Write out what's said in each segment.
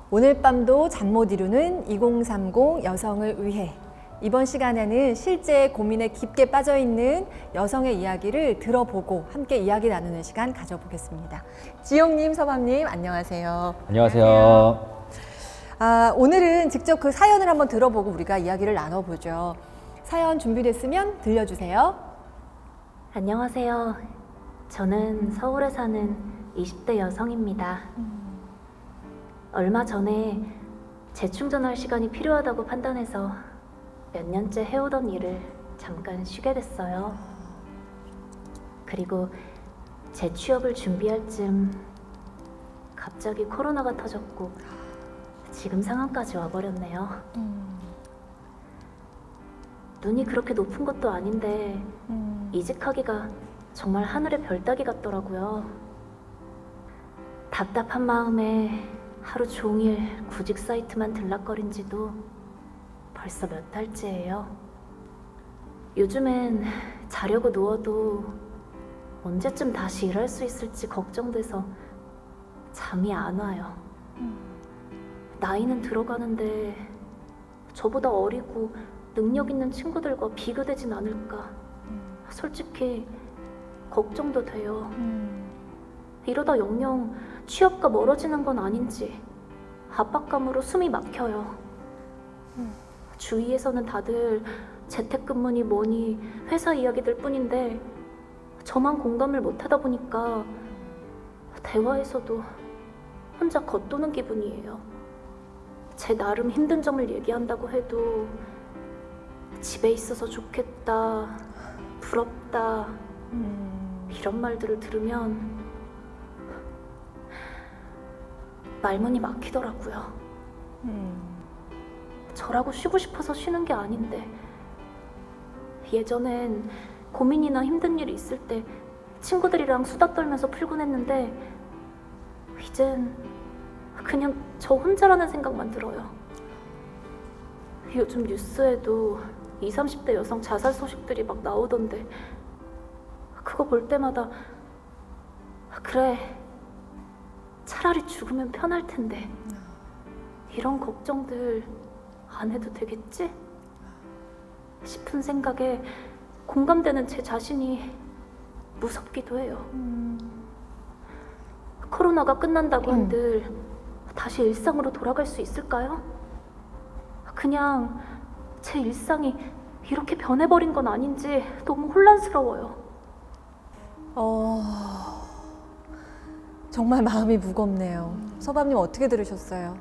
오늘 밤도 잠 못 이루는 2030 여성을 위해 이번 시간에는 실제 고민에 깊게 빠져있는 여성의 이야기를 들어보고 함께 이야기 나누는 시간 가져보겠습니다. 지용님, 서방님 안녕하세요. 안녕하세요. 오늘은 직접 그 사연을 한번 들어보고 우리가 이야기를 나눠보죠. 사연 준비됐으면 들려주세요. 안녕하세요. 저는 서울에 사는 20대 여성입니다. 얼마 전에 재충전할 시간이 필요하다고 판단해서 몇 년째 해오던 일을 잠깐 쉬게 됐어요. 그리고 재취업을 준비할 쯤 갑자기 코로나가 터졌고 지금 상황까지 와버렸네요. 눈이 그렇게 높은 것도 아닌데 이직하기가 정말 하늘의 별 따기 같더라고요. 답답한 마음에 하루 종일 구직 사이트만 들락거린 지도 벌써 몇 달째예요. 요즘엔 자려고 누워도 언제쯤 다시 일할 수 있을지 걱정돼서 잠이 안 와요. 나이는 들어가는데 저보다 어리고 능력 있는 친구들과 비교되진 않을까 솔직히 걱정도 돼요. 이러다 영영 취업과 멀어지는 건 아닌지 압박감으로 숨이 막혀요. 주위에서는 다들 재택근무니 뭐니 회사 이야기들 뿐인데 저만 공감을 못하다 보니까 대화에서도 혼자 겉도는 기분이에요. 제 나름 힘든 점을 얘기한다고 해도 집에 있어서 좋겠다, 부럽다 이런 말들을 들으면 말문이 막히더라고요. 저라고 쉬고 싶어서 쉬는 게 아닌데 예전엔 고민이나 힘든 일이 있을 때 친구들이랑 수다 떨면서 풀곤 했는데 이젠 그냥 저 혼자라는 생각만 들어요. 요즘 뉴스에도 20, 30대 여성 자살 소식들이 막 나오던데 그거 볼 때마다 그래 차라리 죽으면 편할 텐데 이런 걱정들 안 해도 되겠지? 싶은 생각에 공감되는 제 자신이 무섭기도 해요. 코로나가 끝난다고 한들 다시 일상으로 돌아갈 수 있을까요? 그냥 제 일상이 이렇게 변해버린 건 아닌지 너무 혼란스러워요. 정말 마음이 무겁네요. 서방님 어떻게 들으셨어요?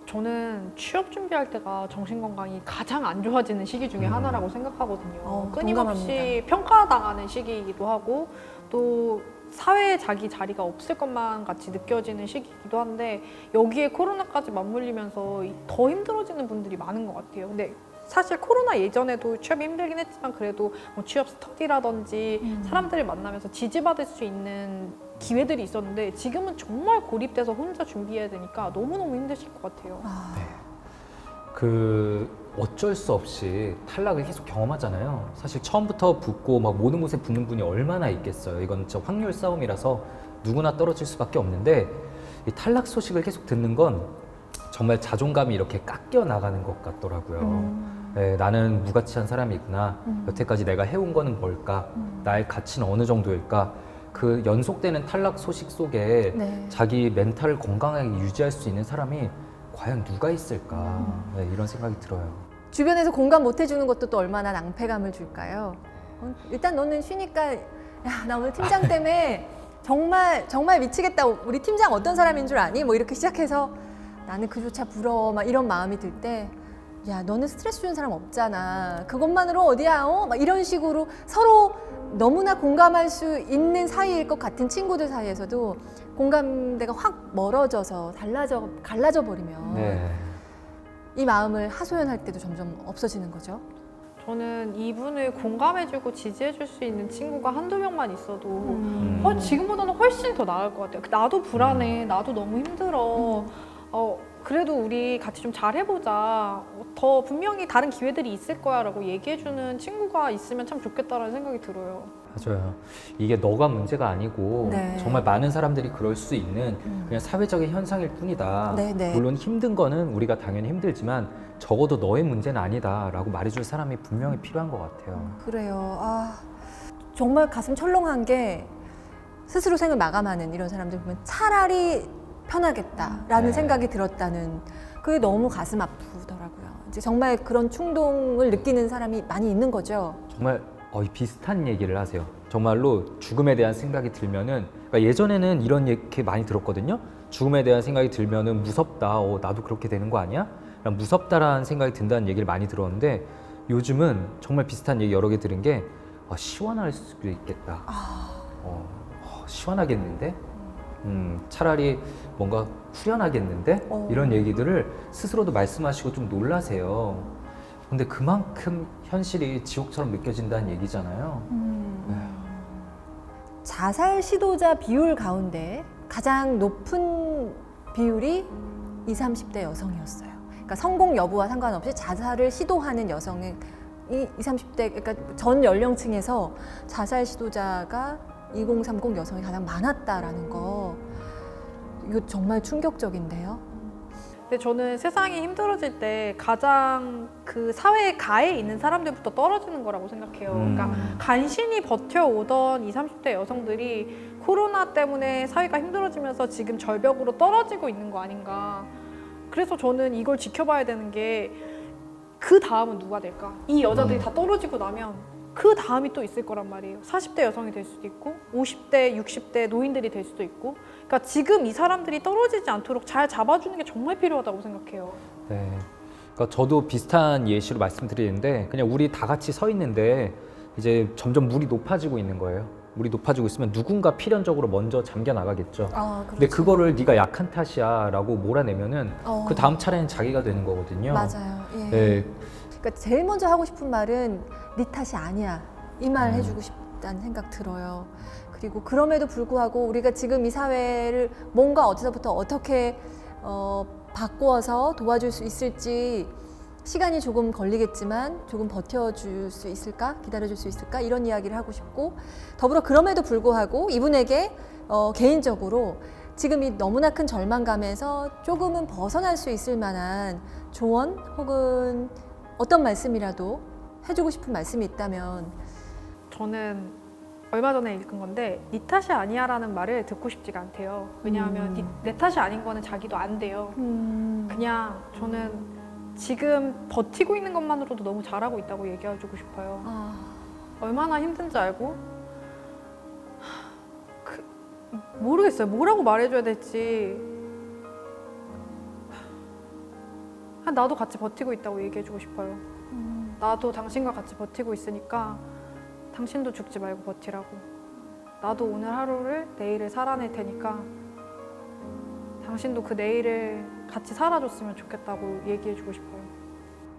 저는 취업 준비할 때가 정신건강이 가장 안 좋아지는 시기 중에 하나라고 생각하거든요. 끊임없이 공감합니다. 평가당하는 시기이기도 하고 또 사회에 자기 자리가 없을 것만 같이 느껴지는 시기이기도 한데 여기에 코로나까지 맞물리면서 더 힘들어지는 분들이 많은 것 같아요. 근데 사실 코로나 예전에도 취업이 힘들긴 했지만 그래도 뭐 취업 스터디라든지 사람들을 만나면서 지지받을 수 있는 기회들이 있었는데 지금은 정말 고립돼서 혼자 준비해야 되니까 너무너무 힘드실 것 같아요. 어쩔 수 없이 탈락을 계속 경험하잖아요. 사실 처음부터 붙고 막 모든 곳에 붙는 분이 얼마나 있겠어요. 이건 진짜 확률 싸움이라서 누구나 떨어질 수밖에 없는데 이 탈락 소식을 계속 듣는 건 정말 자존감이 이렇게 깎여 나가는 것 같더라고요. 네, 나는 무가치한 사람이구나. 여태까지 내가 해온 거는 뭘까? 나의 가치는 어느 정도일까? 그 연속되는 탈락 소식 속에 자기 멘탈을 건강하게 유지할 수 있는 사람이 과연 누가 있을까? 네, 이런 생각이 들어요. 주변에서 공감 못 해주는 것도 또 얼마나 낭패감을 줄까요? 일단 너는 쉬니까 야, 나 오늘 팀장 때문에 정말 미치겠다. 우리 팀장 어떤 사람인 줄 아니? 뭐 이렇게 시작해서 나는 그조차 부러워. 막 이런 마음이 들 때 야, 너는 스트레스 주는 사람 없잖아. 그것만으로 어디야? 막 이런 식으로 서로 너무나 공감할 수 있는 사이일 것 같은 친구들 사이에서도 공감대가 확 멀어져서 갈라져 버리면 이 마음을 하소연할 때도 점점 없어지는 거죠. 저는 이분을 공감해주고 지지해줄 수 있는 친구가 한두 명만 있어도 지금보다는 훨씬 더 나을 것 같아요. 나도 불안해, 나도 너무 힘들어. 그래도 우리 같이 좀 잘해보자. 더 분명히 다른 기회들이 있을 거야라고 얘기해주는 친구가 있으면 참 좋겠다라는 생각이 들어요. 맞아요. 이게 너가 문제가 아니고 네. 정말 많은 사람들이 그럴 수 있는 그냥 사회적인 현상일 뿐이다. 네, 네. 물론 힘든 거는 우리가 당연히 힘들지만 적어도 너의 문제는 아니다라고 말해줄 사람이 분명히 필요한 것 같아요. 그래요. 아, 정말 가슴 철렁한 게 스스로 생을 마감하는 이런 사람들 보면 차라리 편하겠다라는 네. 생각이 들었다는 그게 너무 가슴 아프더라고요. 이제 정말 그런 충동을 느끼는 사람이 많이 있는 거죠. 정말 비슷한 얘기를 하세요. 정말로 죽음에 대한 생각이 들면은 그러니까 예전에는 이런 얘기 많이 들었거든요. 죽음에 대한 생각이 들면은 무섭다. 나도 그렇게 되는 거 아니야? 무섭다라는 생각이 든다는 얘기를 많이 들었는데 요즘은 정말 비슷한 얘기 여러 개 들은 게 시원할 수도 있겠다. 시원하겠는데? 차라리 뭔가 후련하겠는데? 이런 얘기들을 스스로도 말씀하시고 좀 놀라세요. 근데 그만큼 현실이 지옥처럼 느껴진다는 얘기잖아요. 자살 시도자 비율 가운데 가장 높은 비율이 20, 30대 여성이었어요. 그러니까 성공 여부와 상관없이 자살을 시도하는 여성이 20, 30대 그러니까 전 연령층에서 자살 시도자가 2030 여성이 가장 많았다라는 거 이거 정말 충격적인데요. 근데 저는 세상이 힘들어질 때 가장 그 사회 가에 있는 사람들부터 떨어지는 거라고 생각해요. 그러니까 간신히 버텨오던 20, 30대 여성들이 코로나 때문에 사회가 힘들어지면서 지금 절벽으로 떨어지고 있는 거 아닌가. 그래서 저는 이걸 지켜봐야 되는 게 그 다음은 누가 될까? 이 여자들이 다 떨어지고 나면 그 다음이 또 있을 거란 말이에요. 40대 여성이 될 수도 있고 50대, 60대 노인들이 될 수도 있고 그러니까 지금 이 사람들이 떨어지지 않도록 잘 잡아주는 게 정말 필요하다고 생각해요. 네. 그러니까 저도 비슷한 예시로 말씀드리는데 그냥 우리 다 같이 서 있는데 이제 점점 물이 높아지고 있는 거예요. 물이 높아지고 있으면 누군가 필연적으로 먼저 잠겨 나가겠죠. 근데 그거를 네가 약한 탓이야라고 몰아내면은 그 다음 차례는 자기가 되는 거거든요. 맞아요. 예. 네. 그러니까 제일 먼저 하고 싶은 말은 네 탓이 아니야. 이 말 해주고 싶다는 생각 들어요. 그리고 그럼에도 불구하고 우리가 지금 이 사회를 뭔가 어디서부터 어떻게 바꾸어서 도와줄 수 있을지 시간이 조금 걸리겠지만 조금 버텨줄 수 있을까? 기다려줄 수 있을까? 이런 이야기를 하고 싶고 더불어 그럼에도 불구하고 이분에게 개인적으로 지금 이 너무나 큰 절망감에서 조금은 벗어날 수 있을 만한 조언 혹은 어떤 말씀이라도 해주고 싶은 말씀이 있다면 저는 얼마 전에 읽은 건데 네 탓이 아니야라는 말을 듣고 싶지가 않대요. 왜냐하면 내 탓이 아닌 거는 자기도 안 돼요. 그냥 저는 지금 버티고 있는 것만으로도 너무 잘하고 있다고 얘기해주고 싶어요. 얼마나 힘든지 알고 모르겠어요. 뭐라고 말해줘야 될지. 나도 같이 버티고 있다고 얘기해주고 싶어요. 나도 당신과 같이 버티고 있으니까 당신도 죽지 말고 버티라고. 나도 오늘 하루를 내일을 살아낼 테니까 당신도 그 내일을 같이 살아줬으면 좋겠다고 얘기해주고 싶어요.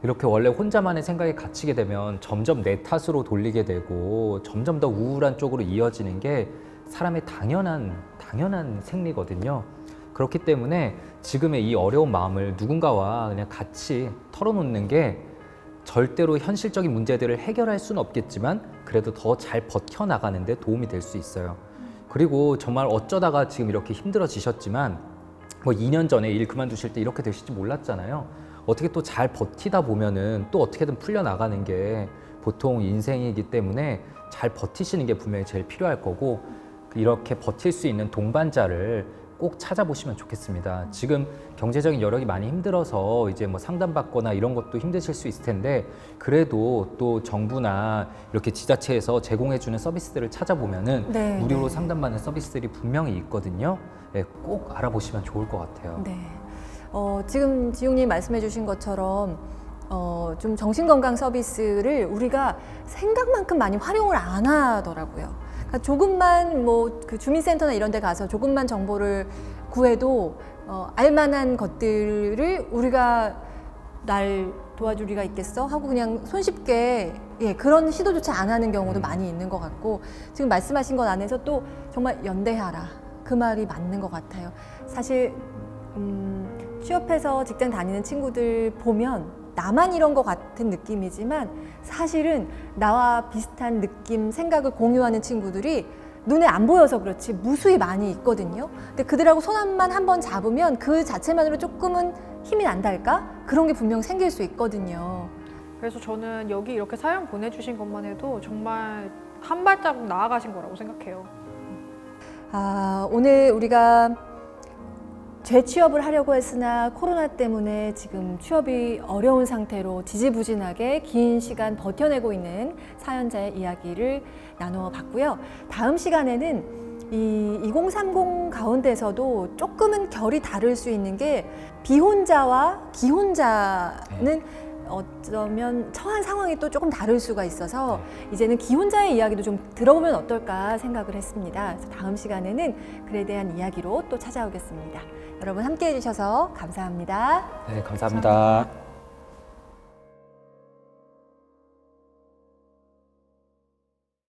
이렇게 원래 혼자만의 생각에 갇히게 되면 점점 내 탓으로 돌리게 되고 점점 더 우울한 쪽으로 이어지는 게 사람의 당연한 생리거든요. 그렇기 때문에 지금의 이 어려운 마음을 누군가와 그냥 같이 털어놓는 게 절대로 현실적인 문제들을 해결할 수는 없겠지만 그래도 더 잘 버텨나가는 데 도움이 될 수 있어요. 그리고 정말 어쩌다가 지금 이렇게 힘들어지셨지만 뭐 2년 전에 일 그만두실 때 이렇게 되실지 몰랐잖아요. 어떻게 또 잘 버티다 보면은 또 어떻게든 풀려나가는 게 보통 인생이기 때문에 잘 버티시는 게 분명히 제일 필요할 거고 이렇게 버틸 수 있는 동반자를 꼭 찾아보시면 좋겠습니다. 지금 경제적인 여력이 많이 힘들어서 이제 뭐 상담받거나 이런 것도 힘드실 수 있을 텐데 그래도 또 정부나 이렇게 지자체에서 제공해주는 서비스들을 찾아보면은 네, 무료로 네. 상담받는 서비스들이 분명히 있거든요. 네, 꼭 알아보시면 좋을 것 같아요. 네. 지금 지용님 말씀해 주신 것처럼 좀 정신건강 서비스를 우리가 생각만큼 많이 활용을 안 하더라고요. 그러니까 조금만 뭐 그 주민센터나 이런 데 가서 조금만 정보를 구해도 알만한 것들을 우리가 날 도와줄 리가 있겠어? 하고 그냥 손쉽게 그런 시도조차 안 하는 경우도 많이 있는 것 같고 지금 말씀하신 것 안에서 또 정말 연대하라. 그 말이 맞는 것 같아요. 사실 취업해서 직장 다니는 친구들 보면 나만 이런 것 같은 느낌이지만 사실은 나와 비슷한 느낌, 생각을 공유하는 친구들이 눈에 안 보여서 그렇지 무수히 많이 있거든요. 근데 그들하고 손만 한번 잡으면 그 자체만으로 조금은 힘이 난달까? 그런 게 분명 생길 수 있거든요. 그래서 저는 여기 이렇게 사연 보내주신 것만 해도 정말 한 발자국 나아가신 거라고 생각해요. 오늘 우리가 재취업을 하려고 했으나 코로나 때문에 지금 취업이 어려운 상태로 지지부진하게 긴 시간 버텨내고 있는 사연자의 이야기를 나누어 봤고요. 다음 시간에는 이 2030 가운데서도 조금은 결이 다를 수 있는 게 비혼자와 기혼자는 어쩌면 처한 상황이 또 조금 다를 수가 있어서 이제는 기혼자의 이야기도 좀 들어보면 어떨까 생각을 했습니다. 그래서 다음 시간에는 글에 대한 이야기로 또 찾아오겠습니다. 여러분 함께 해주셔서 감사합니다. 네, 감사합니다.